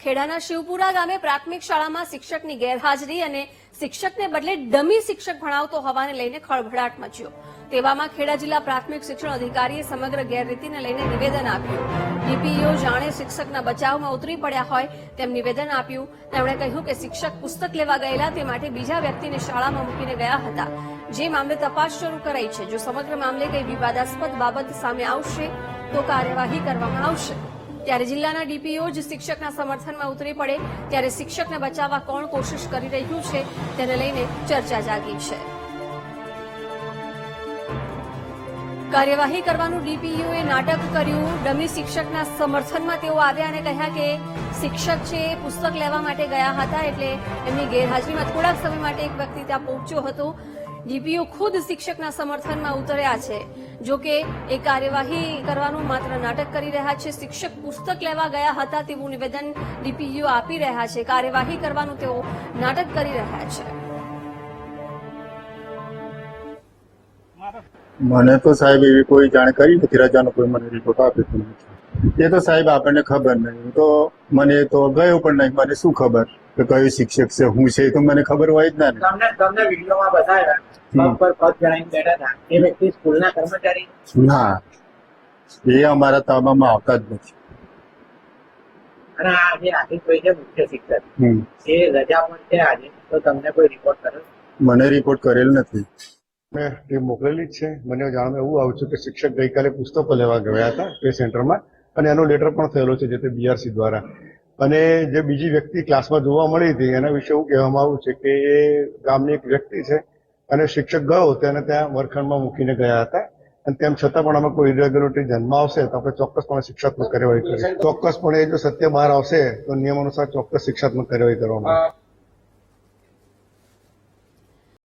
ખેડાના શિવપુરા ગામે પ્રાથમિક શાળામાં શિક્ષકની ગેરહાજરી અને શિક્ષકને બદલે ડમી શિક્ષક ભણાવતો હોવાને લઈને ખળભળાટ મચ્યો. તેવામાં ખેડા જિલ્લા પ્રાથમિક શિક્ષણ અધિકારીએ સમગ્ર ગેરરીતિને લઈને નિવેદન આપ્યું. ડીપીઓ જાણે શિક્ષકના બચાવમાં ઉતરી પડ્યા હોય તેમ નિવેદન આપ્યું. તેમણે કહ્યું કે શિક્ષક પુસ્તક લેવા ગયેલા તે માટે બીજા વ્યક્તિને શાળામાં મૂકીને ગયા હતા, જે મામલે તપાસ શરૂ કરાઈ છે. જો સમગ્ર મામલે કંઈ વિવાદાસ્પદ બાબત સામે આવશે તો કાર્યવાહી કરવામાં આવશે. ત્યારે જિલ્લાના ડીપીઓ જ શિક્ષકના સમર્થનમાં ઉતરી પડે ત્યારે શિક્ષકને બચાવવા કોણ કોશિશ કરી રહ્યું છે તેને લઈને ચર્ચા જાગી છે. કાર્યવાહી કરવાનું ડીપીઓએ નાટક કર્યું. ડમી શિક્ષકના સમર્થનમાં તેઓ આવ્યા અને કહ્યા કે શિક્ષક છે એ પુસ્તક લેવા માટે ગયા હતા, એટલે એમની ગેરહાજરીમાં થોડાક સમય માટે એક વ્યક્તિ ત્યાં પહોંચ્યો હતો. ડીપીઓ ખુદ શિક્ષકના સમર્થનમાં ઉતર્યા છે. જો કે એ કાર્યવાહી કરવાનું માત્ર નાટક કરી રહ્યા છે. શિક્ષક પુસ્તક લેવા ગયા હતા તેવું નિવેદન ડીપીઓ આપી રહ્યા છે. કાર્યવાહી કરવાનું તેઓ નાટક કરી રહ્યા છે. મને તો સાહેબ એવી કોઈ જાણકારી નથી, રજાનો કોઈ મને રિપોર્ટ આપ્યો નથી. એ તો સાહેબ આપણને ખબર નહીં. તો મને તો ગયો પણ નહીં. મને શું ખબર કે કયો શિક્ષક છે, હું છે, તો મને ખબર હોય જ ના. તમને વિડીયોમાં બતાવ્યા પગ પર પગ જણાઈને બેઠા હતા, એ વ્યક્તિ સ્કૂલના કર્મચારી? ના, એ અમારા તાબામાં આવતા જ નથી. અને આ જે આશિષભાઈ છે મુખ્ય શિક્ષક, એ રજા પણ છે આજે, તો તમને કોઈ રિપોર્ટ કર્યો? મને રિપોર્ટ કરેલ નથી. મેં ટીમ મોકલેલી જ છે. મને જાણવા એવું આવ્યું છે કે શિક્ષક ગઈકાલે પુસ્તકો લેવા ગયા હતા તે સેન્ટરમાં, અને એનો લેટર પણ થયેલો છે જે તે બીઆરસી દ્વારા. અને જે બીજી વ્યક્તિ ક્લાસમાં જોવા મળી હતી એના વિશે એવું કહેવામાં આવ્યું છે કે એ ગામની એક વ્યક્તિ છે અને શિક્ષક ગયો તેને ત્યાં વર્ગખંડમાં મૂકીને ગયા હતા. અને તેમ છતાં પણ આમાં કોઈ ઇરેગ્યુલરિટી જન્મ આવશે તો આપણે ચોક્કસપણે શિક્ષાત્મક કાર્યવાહી કરીએ. ચોક્કસપણે જો સત્ય બહાર આવશે તો નિયમ અનુસાર ચોક્કસ શિક્ષાત્મક કાર્યવાહી કરવામાં આવશે.